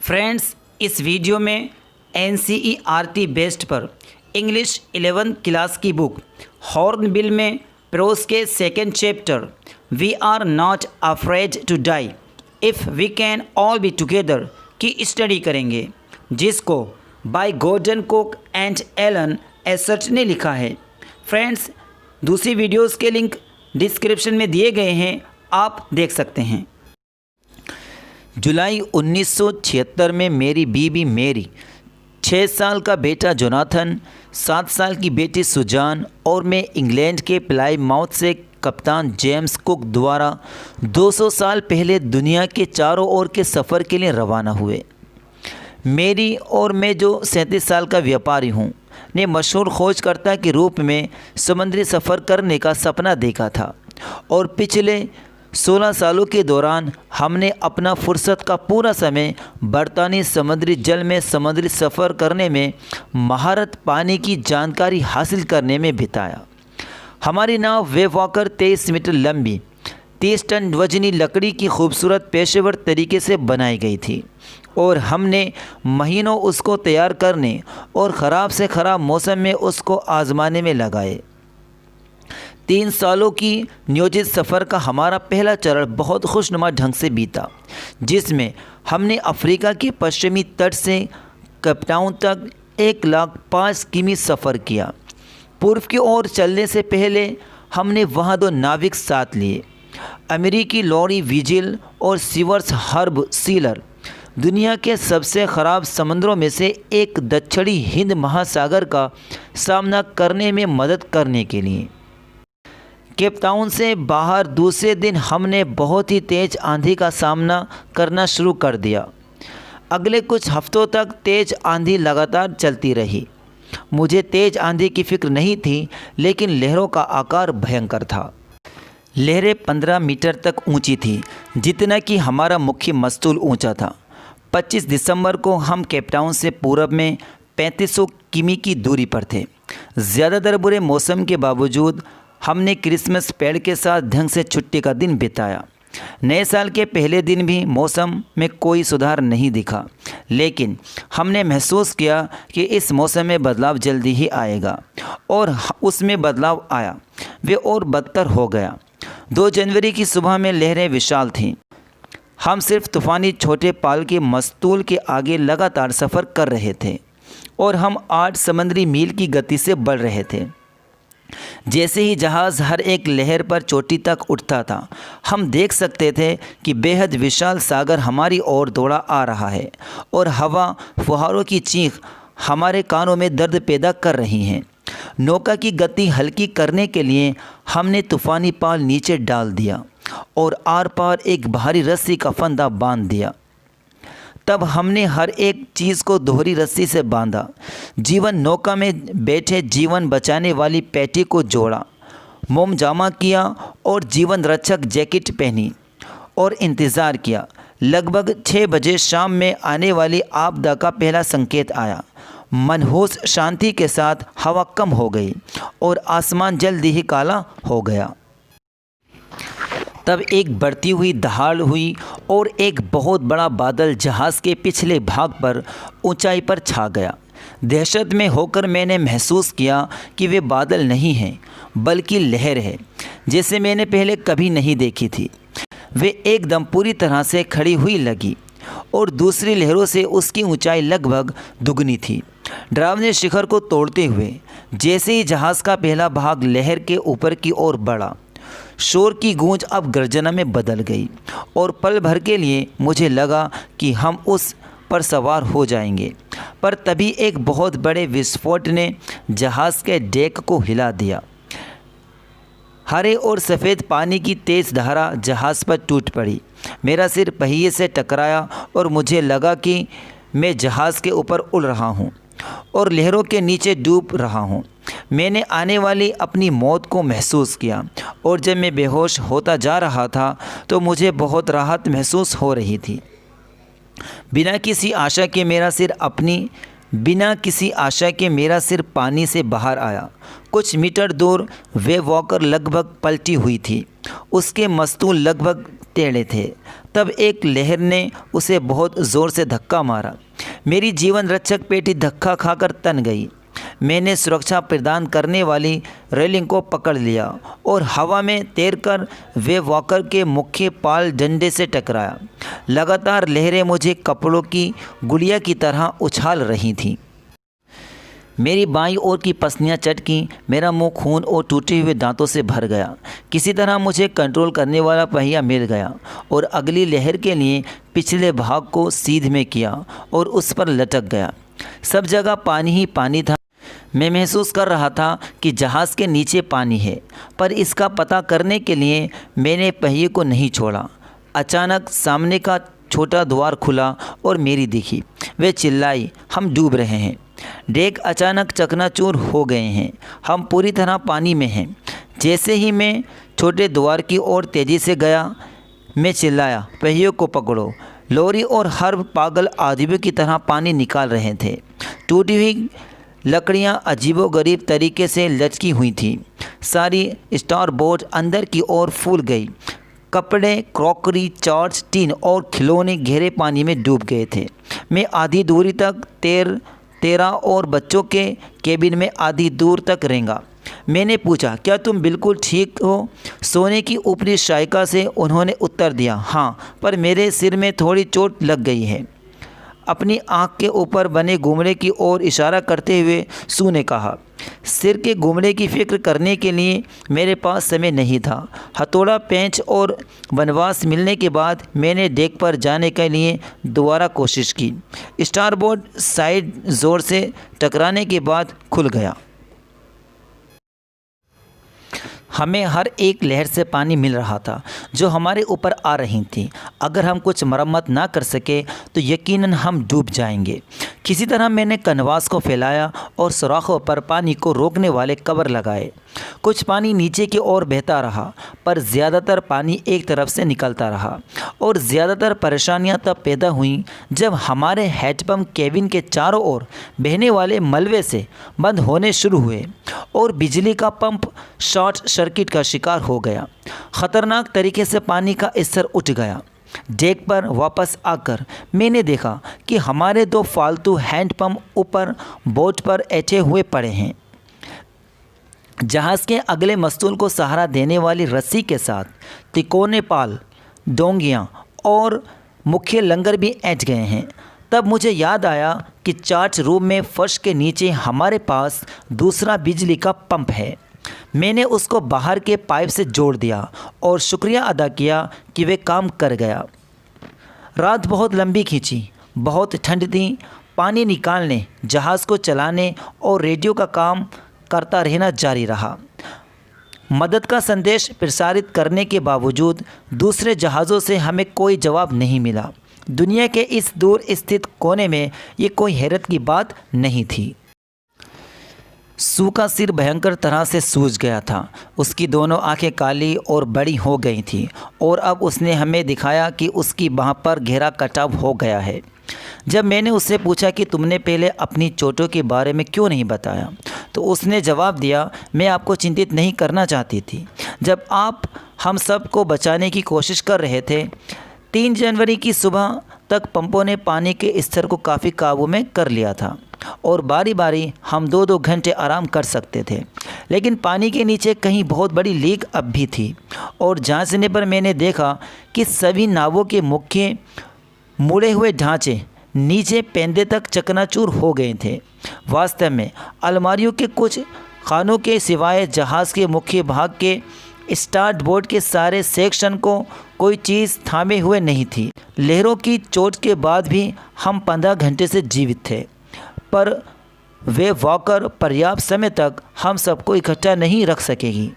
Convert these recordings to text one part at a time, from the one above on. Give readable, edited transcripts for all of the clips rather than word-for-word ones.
Friends, इस video में NCERT based पर इंग्लिश 11th क्लास की बुक हॉर्नबिल में प्रोज के second chapter we are not afraid to die if we can all be together की study करेंगे, जिसको by Gordon Cook and Alan एसर्च ने लिखा है। फ्रेंड्स, दूसरी वीडियोस के लिंक डिस्क्रिप्शन में दिए गए हैं, आप देख सकते हैं। जुलाई 1976 में मेरी बीवी मेरी, 6 साल का बेटा जोनाथन, 7 साल की बेटी सुजान और मैं इंग्लैंड के प्लाईमाउथ से कप्तान जेम्स कुक द्वारा 200 साल पहले दुनिया के चारों ओर के सफ़र के लिए रवाना हुए। मेरी और मैं, जो 37 साल का व्यापारी हूँ, ने मशहूर खोजकर्ता के रूप में समुद्री सफ़र करने का सपना देखा था और पिछले 16 सालों के दौरान हमने अपना फुर्सत का पूरा समय बरतानी समुद्री जल में समुद्री सफ़र करने में महारत पाने की जानकारी हासिल करने में बिताया। हमारी नाव वेव वॉकर 23 मीटर लंबी 30 टन वजनी लकड़ी की खूबसूरत पेशेवर तरीके से बनाई गई थी और हमने महीनों उसको तैयार करने और ख़राब से ख़राब मौसम में उसको आजमाने में लगाए। 3 सालों की नियोजित सफ़र का हमारा पहला चरण बहुत खुशनुमा ढंग से बीता, जिसमें हमने अफ्रीका के पश्चिमी तट से केपटाउन तक 1,05,000 किमी सफ़र किया। पूर्व की ओर चलने से पहले हमने वहाँ 2 नाविक साथ लिए, अमेरिकी लॉरी विजिल और सीवर्स हर्ब सीलर। दुनिया के सबसे ख़राब समुद्रों में से एक दक्षिणी हिंद महासागर का सामना करने में मदद करने के लिए। केपटाउन से बाहर दूसरे दिन हमने बहुत ही तेज़ आंधी का सामना करना शुरू कर दिया। अगले कुछ हफ्तों तक तेज़ आंधी लगातार चलती रही। मुझे तेज़ आंधी की फ़िक्र नहीं थी, लेकिन लहरों का आकार भयंकर था। लहरें 15 मीटर तक ऊंची थी, जितना कि हमारा मुख्य मस्तूल ऊंचा था। 25 दिसंबर को हम केपटाउन से पूरब में 3500 किमी की दूरी पर थे। ज़्यादातर बुरे मौसम के बावजूद हमने क्रिसमस पेड़ के साथ ढंग से छुट्टी का दिन बिताया। नए साल के पहले दिन भी मौसम में कोई सुधार नहीं दिखा, लेकिन हमने महसूस किया कि इस मौसम में बदलाव जल्दी ही आएगा, और उसमें बदलाव आया। वे और बदतर हो गया। 2 जनवरी की सुबह में लहरें विशाल थीं। हम सिर्फ तूफ़ानी छोटे पाल के मस्तूल के आगे लगातार सफ़र कर रहे थे और हम 8 समुद्री मील की गति से बढ़ रहे थे। जैसे ही जहाज़ हर एक लहर पर चोटी तक उठता था, हम देख सकते थे कि बेहद विशाल सागर हमारी ओर दौड़ा आ रहा है और हवा फुहारों की चीख हमारे कानों में दर्द पैदा कर रही हैं। नौका की गति हल्की करने के लिए हमने तूफ़ानी पाल नीचे डाल दिया और आर पार एक भारी रस्सी का फंदा बांध दिया। तब हमने हर एक चीज़ को दोहरी रस्सी से बांधा। जीवन नौका में बैठे जीवन बचाने वाली पैटी को जोड़ा, मोम जामा किया और जीवन रक्षक जैकेट पहनी और इंतज़ार किया। लगभग 6 बजे शाम में आने वाली आपदा का पहला संकेत आया। मनहूस शांति के साथ हवा कम हो गई और आसमान जल्दी ही काला हो गया। तब एक बढ़ती हुई दहाड़ हुई और एक बहुत बड़ा बादल जहाज़ के पिछले भाग पर ऊंचाई पर छा गया। दहशत में होकर मैंने महसूस किया कि वे बादल नहीं हैं, बल्कि लहर है, जैसे मैंने पहले कभी नहीं देखी थी। वे एकदम पूरी तरह से खड़ी हुई लगी और दूसरी लहरों से उसकी ऊंचाई लगभग दुगनी थी। डरावने शिखर को तोड़ते हुए जैसे ही जहाज़ का पहला भाग लहर के ऊपर की ओर बढ़ा, शोर की गूंज अब गर्जना में बदल गई और पल भर के लिए मुझे लगा कि हम उस पर सवार हो जाएंगे। पर तभी एक बहुत बड़े विस्फोट ने जहाज़ के डेक को हिला दिया। हरे और सफ़ेद पानी की तेज़ धारा जहाज़ पर टूट पड़ी। मेरा सिर पहिए से टकराया और मुझे लगा कि मैं जहाज़ के ऊपर उड़ रहा हूँ और लहरों के नीचे डूब रहा हूँ। मैंने आने वाली अपनी मौत को महसूस किया और जब मैं बेहोश होता जा रहा था तो मुझे बहुत राहत महसूस हो रही थी। बिना किसी आशा के मेरा सिर अपनी बिना किसी आशा के मेरा सिर पानी से बाहर आया। कुछ मीटर दूर वे वॉकर लगभग पलटी हुई थी। उसके मस्तूल लगभग टेढ़े थे। तब एक लहर ने उसे बहुत ज़ोर से धक्का मारा। मेरी जीवन रक्षक पेटी धक्का खाकर तन गई। मैंने सुरक्षा प्रदान करने वाली रेलिंग को पकड़ लिया और हवा में तैरकर वे वॉकर के मुख्य पाल डंडे से टकराया। लगातार लहरें मुझे कपड़ों की गुड़िया की तरह उछाल रही थीं। मेरी बाईं ओर की पसलियाँ चटकीं। मेरा मुंह खून और टूटे हुए दांतों से भर गया। किसी तरह मुझे कंट्रोल करने वाला पहिया मिल गया और अगली लहर के लिए पिछले भाग को सीध में किया और उस पर लटक गया। सब जगह पानी ही पानी था। मैं महसूस कर रहा था कि जहाज़ के नीचे पानी है, पर इसका पता करने के लिए मैंने पहिए को नहीं छोड़ा। अचानक सामने का छोटा द्वार खुला और मेरी दिखी। वे चिल्लाई, हम डूब रहे हैं। डेक अचानक चकनाचूर हो गए हैं। हम पूरी तरह पानी में हैं। जैसे ही मैं छोटे द्वार की ओर तेज़ी से गया, मैं चिल्लाया, पहियों को पकड़ो। लॉरी और हर्ब पागल आदमियों की तरह पानी निकाल रहे थे। टूटी हुई लकड़ियाँ अजीबोगरीब तरीके से लचकी हुई थीं। सारी स्टार बोट अंदर की ओर फूल गई। कपड़े, क्रॉकरी, चार्ट्स, टीन और खिलौने गहरे पानी में डूब गए थे। मैं आधी दूरी तक तैरा और बच्चों के केबिन में आधी दूर तक रेंगा। मैंने पूछा, क्या तुम बिल्कुल ठीक हो? सोने की ऊपरी शायका से उन्होंने उत्तर दिया, हाँ, पर मेरे सिर में थोड़ी चोट लग गई है। अपनी आँख के ऊपर बने घुमड़े की ओर इशारा करते हुए सू ने कहा। सिर के घुमड़े की फिक्र करने के लिए मेरे पास समय नहीं था। हथौड़ा, पेंच और बनवास मिलने के बाद मैंने डेक पर जाने के लिए दोबारा कोशिश की। स्टारबोर्ड साइड ज़ोर से टकराने के बाद खुल गया। हमें हर एक लहर से पानी मिल रहा था जो हमारे ऊपर आ रही थी। अगर हम कुछ मरम्मत ना कर सके तो यकीनन हम डूब जाएंगे। किसी तरह मैंने कनवास को फैलाया और सुराखों पर पानी को रोकने वाले कवर लगाए। कुछ पानी नीचे की ओर बहता रहा, पर ज़्यादातर पानी एक तरफ से निकलता रहा। और ज़्यादातर परेशानियां तब पैदा हुईं जब हमारे हैंडपम्प केबिन के चारों ओर बहने वाले मलबे से बंद होने शुरू हुए और बिजली का पंप शॉर्ट सर्किट का शिकार हो गया। ख़तरनाक तरीके से पानी का स्तर उठ गया। डेक पर वापस आकर मैंने देखा कि हमारे दो फालतू हैंडपम्प ऊपर बोट पर ऐंठे हुए पड़े हैं। जहाज़ के अगले मस्तूल को सहारा देने वाली रस्सी के साथ तिकोने पाल, डोंगियाँ और मुख्य लंगर भी ऐंठ गए हैं। तब मुझे याद आया कि चार्ट रूम में फर्श के नीचे हमारे पास दूसरा बिजली का पंप है। मैंने उसको बाहर के पाइप से जोड़ दिया और शुक्रिया अदा किया कि वे काम कर गया। रात बहुत लंबी खींची। बहुत ठंड थी। पानी निकालने, जहाज़ को चलाने और रेडियो का काम करता रहना जारी रहा। मदद का संदेश प्रसारित करने के बावजूद दूसरे जहाज़ों से हमें कोई जवाब नहीं मिला। दुनिया के इस दूर स्थित कोने में ये कोई हैरत की बात नहीं थी। सू का सिर भयंकर तरह से सूज गया था। उसकी दोनों आंखें काली और बड़ी हो गई थीं और अब उसने हमें दिखाया कि उसकी बाह पर गहरा कटाव हो गया है। जब मैंने उससे पूछा कि तुमने पहले अपनी चोटों के बारे में क्यों नहीं बताया, तो उसने जवाब दिया, मैं आपको चिंतित नहीं करना चाहती थी। जब आप हम सब को बचाने की कोशिश कर रहे थे, 3 जनवरी की सुबह तक पंपों ने पानी के स्तर को काफ़ी काबू में कर लिया था और बारी बारी हम 2-2 घंटे आराम कर सकते थे। लेकिन पानी के नीचे कहीं बहुत बड़ी लीक अब भी थी और जांचने पर मैंने देखा कि सभी नावों के मुख्य मुड़े हुए ढांचे नीचे पैंदे तक चकनाचूर हो गए थे। वास्तव में अलमारियों के कुछ खानों के सिवाय जहाज़ के मुख्य भाग के स्टार्ट बोर्ड के सारे सेक्शन को कोई चीज़ थामे हुए नहीं थी। लहरों की चोट के बाद भी हम 15 घंटे से जीवित थे, पर वे वॉकर पर्याप्त समय तक हम सबको इकट्ठा नहीं रख सकेगी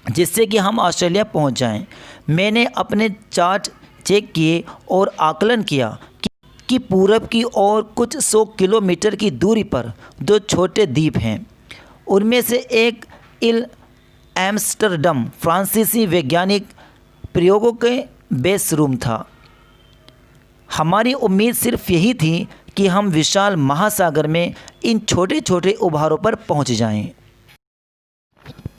जिससे कि हम ऑस्ट्रेलिया पहुंच जाएं। मैंने अपने चार्ट चेक किए और आकलन किया कि पूरब की ओर कुछ 100 किलोमीटर की दूरी पर 2 छोटे द्वीप हैं। उनमें से एक इल एम्स्टर्डम फ्रांसीसी वैज्ञानिक प्रयोगों के बेस रूम था। हमारी उम्मीद सिर्फ यही थी कि हम विशाल महासागर में इन छोटे छोटे उभारों पर पहुंच जाएं।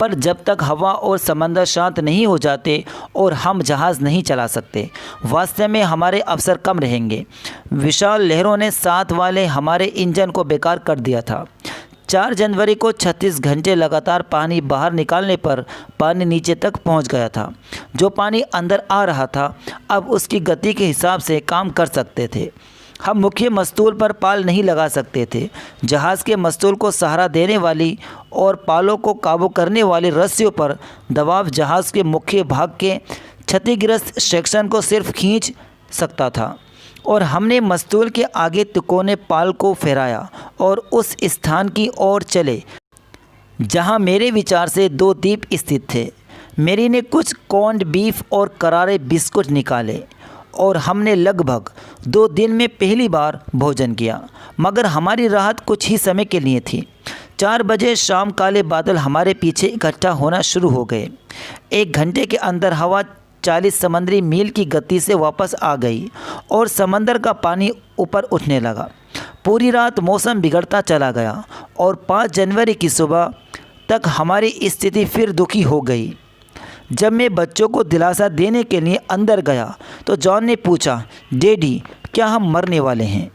पर जब तक हवा और समंदर शांत नहीं हो जाते और हम जहाज़ नहीं चला सकते, वास्तव में हमारे अवसर कम रहेंगे। विशाल लहरों ने साथ वाले हमारे इंजन को बेकार कर दिया था। 4 जनवरी को 36 घंटे लगातार पानी बाहर निकालने पर पानी नीचे तक पहुंच गया था। जो पानी अंदर आ रहा था अब उसकी गति के हिसाब से काम कर सकते थे। हम मुख्य मस्तूल पर पाल नहीं लगा सकते थे। जहाज़ के मस्तूल को सहारा देने वाली और पालों को काबू करने वाली रस्सियों पर दबाव जहाज़ के मुख्य भाग के क्षतिग्रस्त सेक्शन को सिर्फ खींच सकता था और हमने मस्तूल के आगे तिकोने पाल को फहराया और उस स्थान की ओर चले जहां मेरे विचार से 2 द्वीप स्थित थे। मेरी ने कुछ कॉर्न्ड बीफ और करारे बिस्कुट निकाले और हमने लगभग 2 दिन में पहली बार भोजन किया, मगर हमारी राहत कुछ ही समय के लिए थी। 4 बजे शाम काले बादल हमारे पीछे इकट्ठा होना शुरू हो गए। 1 घंटे के अंदर हवा 40 समुद्री मील की गति से वापस आ गई और समंदर का पानी ऊपर उठने लगा। पूरी रात मौसम बिगड़ता चला गया और 5 जनवरी की सुबह तक हमारी स्थिति फिर दुखी हो गई। जब मैं बच्चों को दिलासा देने के लिए अंदर गया तो जॉन ने पूछा, डैडी क्या हम मरने वाले हैं?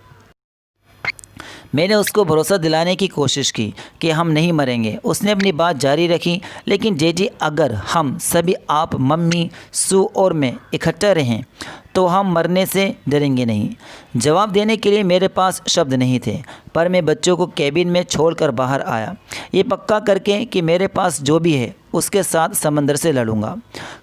मैंने उसको भरोसा दिलाने की कोशिश की कि हम नहीं मरेंगे। उसने अपनी बात जारी रखी, लेकिन डैडी अगर हम सभी आप, मम्मी, सू और मैं इकट्ठा रहें तो हम मरने से डरेंगे नहीं। जवाब देने के लिए मेरे पास शब्द नहीं थे, पर मैं बच्चों को कैबिन में छोड़कर बाहर आया, ये पक्का करके कि मेरे पास जो भी है उसके साथ समंदर से लड़ूंगा।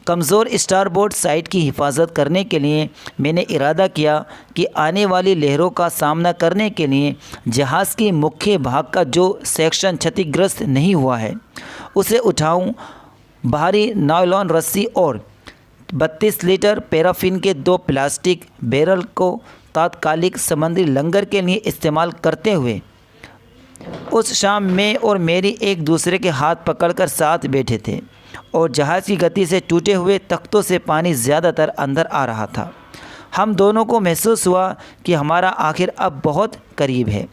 कमज़ोर स्टारबोर्ड साइड की हिफाजत करने के लिए मैंने इरादा किया कि आने वाली लहरों का सामना करने के लिए जहाज़ के मुख्य भाग का जो सेक्शन क्षतिग्रस्त नहीं हुआ है उसे उठाऊं। भारी नायलॉन रस्सी और 32 लीटर पैराफिन के 2 प्लास्टिक बैरल को तात्कालिक समुद्री लंगर के लिए इस्तेमाल करते हुए उस शाम मैं और मेरी एक दूसरे के हाथ पकड़कर साथ बैठे थे और जहाज़ की गति से टूटे हुए तख्तों से पानी ज़्यादातर अंदर आ रहा था। हम दोनों को महसूस हुआ कि हमारा आखिर अब बहुत करीब है,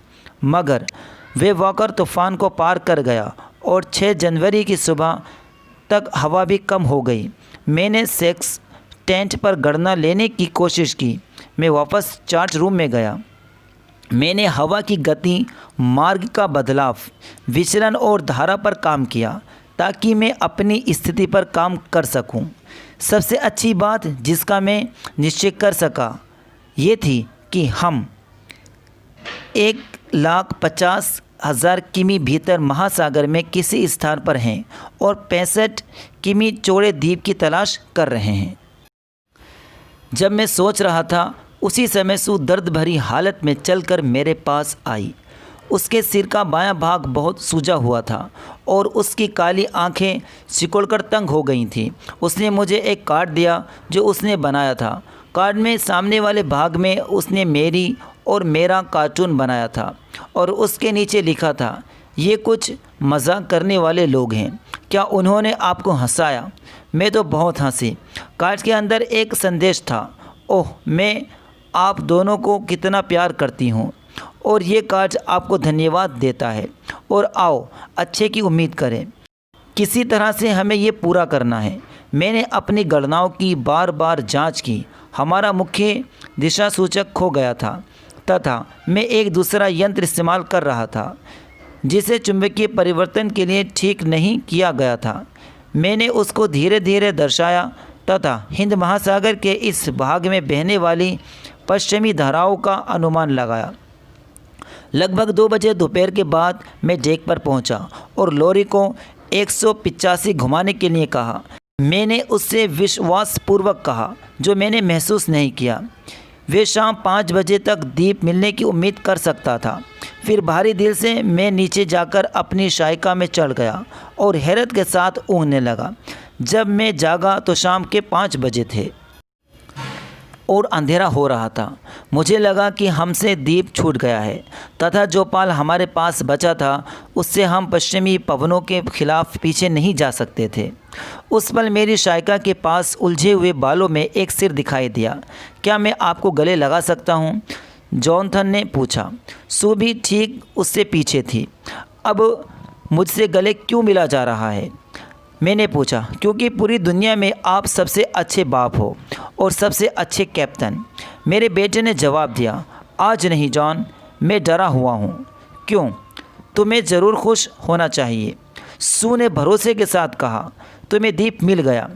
मगर वे वॉकर तूफ़ान को पार कर गया और 6 जनवरी की सुबह तक हवा भी कम हो गई। मैंने सेक्स टेंट पर गणना लेने की कोशिश की। मैं वापस चार्ट रूम में गया। मैंने हवा की गति, मार्ग का बदलाव, विचलन और धारा पर काम किया ताकि मैं अपनी स्थिति पर काम कर सकूं। सबसे अच्छी बात जिसका मैं निश्चय कर सका ये थी कि हम 1,50,000 किमी भीतर महासागर में किसी स्थान पर हैं और 65 किमी चौड़े द्वीप की तलाश कर रहे हैं। जब मैं सोच रहा था उसी समय सू दर्द भरी हालत में चलकर मेरे पास आई। उसके सिर का बायां भाग बहुत सूजा हुआ था और उसकी काली आंखें सिकुड़कर तंग हो गई थीं। उसने मुझे एक कार्ड दिया जो उसने बनाया था। कार्ड में सामने वाले भाग में उसने मेरी और मेरा कार्टून बनाया था और उसके नीचे लिखा था, ये कुछ मजाक करने वाले लोग हैं, क्या उन्होंने आपको हंसाया? मैं तो बहुत हंसी। कार्ड के अंदर एक संदेश था, ओह मैं आप दोनों को कितना प्यार करती हूँ और ये कार्ड आपको धन्यवाद देता है और आओ अच्छे की उम्मीद करें। किसी तरह से हमें ये पूरा करना है। मैंने अपनी गणनाओं की बार बार जांच की। हमारा मुख्य दिशा सूचक खो गया था तथा मैं एक दूसरा यंत्र इस्तेमाल कर रहा था जिसे चुंबकीय परिवर्तन के लिए ठीक नहीं किया गया था। मैंने उसको धीरे धीरे दर्शाया तथा हिंद महासागर के इस भाग में बहने वाली पश्चिमी धाराओं का अनुमान लगाया। लगभग 2 बजे दोपहर के बाद मैं डेक पर पहुंचा और लॉरी को 185 घुमाने के लिए कहा। मैंने उससे विश्वासपूर्वक कहा, जो मैंने महसूस नहीं किया। वे शाम 5 बजे तक द्वीप मिलने की उम्मीद कर सकता था। फिर भारी दिल से मैं नीचे जाकर अपनी शायका में चढ़ गया और हैरत के साथ ऊँघने लगा। जब मैं जागा तो शाम के 5 बजे थे और अंधेरा हो रहा था। मुझे लगा कि हमसे द्वीप छूट गया है तथा जो पाल हमारे पास बचा था उससे हम पश्चिमी पवनों के खिलाफ पीछे नहीं जा सकते थे। उस पल मेरी शायका के पास उलझे हुए बालों में एक सिर दिखाई दिया। क्या मैं आपको गले लगा सकता हूँ? जॉनथन ने पूछा। सू भी ठीक उससे पीछे थी। अब मुझसे गले क्यों मिला जा रहा है? मैंने पूछा। क्योंकि पूरी दुनिया में आप सबसे अच्छे बाप हो और सबसे अच्छे कैप्टन, मेरे बेटे ने जवाब दिया। आज नहीं जॉन, मैं डरा हुआ हूँ। क्यों? तुम्हें ज़रूर खुश होना चाहिए, सू ने भरोसे के साथ कहा। तुम्हें दीप मिल गया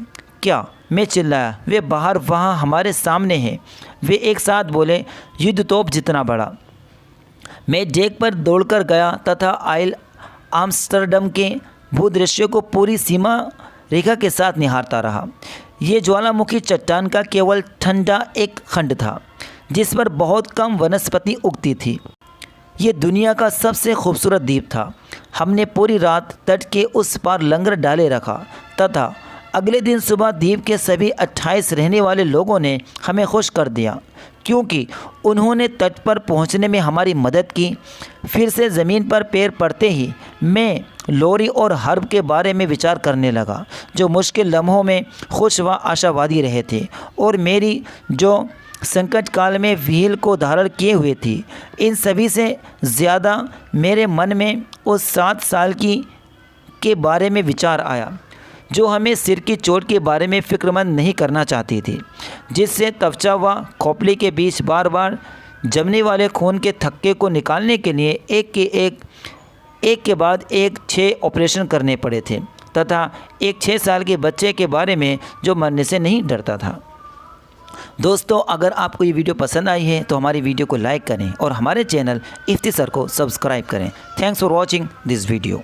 क्या? मैं चिल्लाया। वे बाहर वहाँ हमारे सामने हैं, वे एक साथ बोले। युद्ध तोप जितना बड़ा। मैं डेक पर दौड़कर गया तथा आइल आम्स्टरडम के भूदृश्य को पूरी सीमा रेखा के साथ निहारता रहा। ये ज्वालामुखी चट्टान का केवल ठंडा एक खंड था जिस पर बहुत कम वनस्पति उगती थी। ये दुनिया का सबसे खूबसूरत द्वीप था। हमने पूरी रात तट के उस पार लंगर डाले रखा तथा अगले दिन सुबह द्वीप के सभी 28 रहने वाले लोगों ने हमें खुश कर दिया, क्योंकि उन्होंने तट पर पहुंचने में हमारी मदद की। फिर से ज़मीन पर पैर पड़ते ही मैं लोरी और हर्ब के बारे में विचार करने लगा, जो मुश्किल लम्हों में खुश व आशावादी रहे थे और मेरी जो संकट काल में व्हील को धारण किए हुए थी। इन सभी से ज़्यादा मेरे मन में उस 7 साल के बारे में विचार आया, जो हमें सिर की चोट के बारे में फ़िक्रमंद नहीं करना चाहती थी, जिससे त्वचा व खोपड़ी के बीच बार बार जमने वाले खून के थक्के को निकालने के लिए एक के बाद एक 6 ऑपरेशन करने पड़े थे, तथा एक 6 साल के बच्चे के बारे में जो मरने से नहीं डरता था। दोस्तों, अगर आपको ये वीडियो पसंद आई है तो हमारी वीडियो को लाइक करें और हमारे चैनल इफ्तिसर को सब्सक्राइब करें। Thanks for watching this video.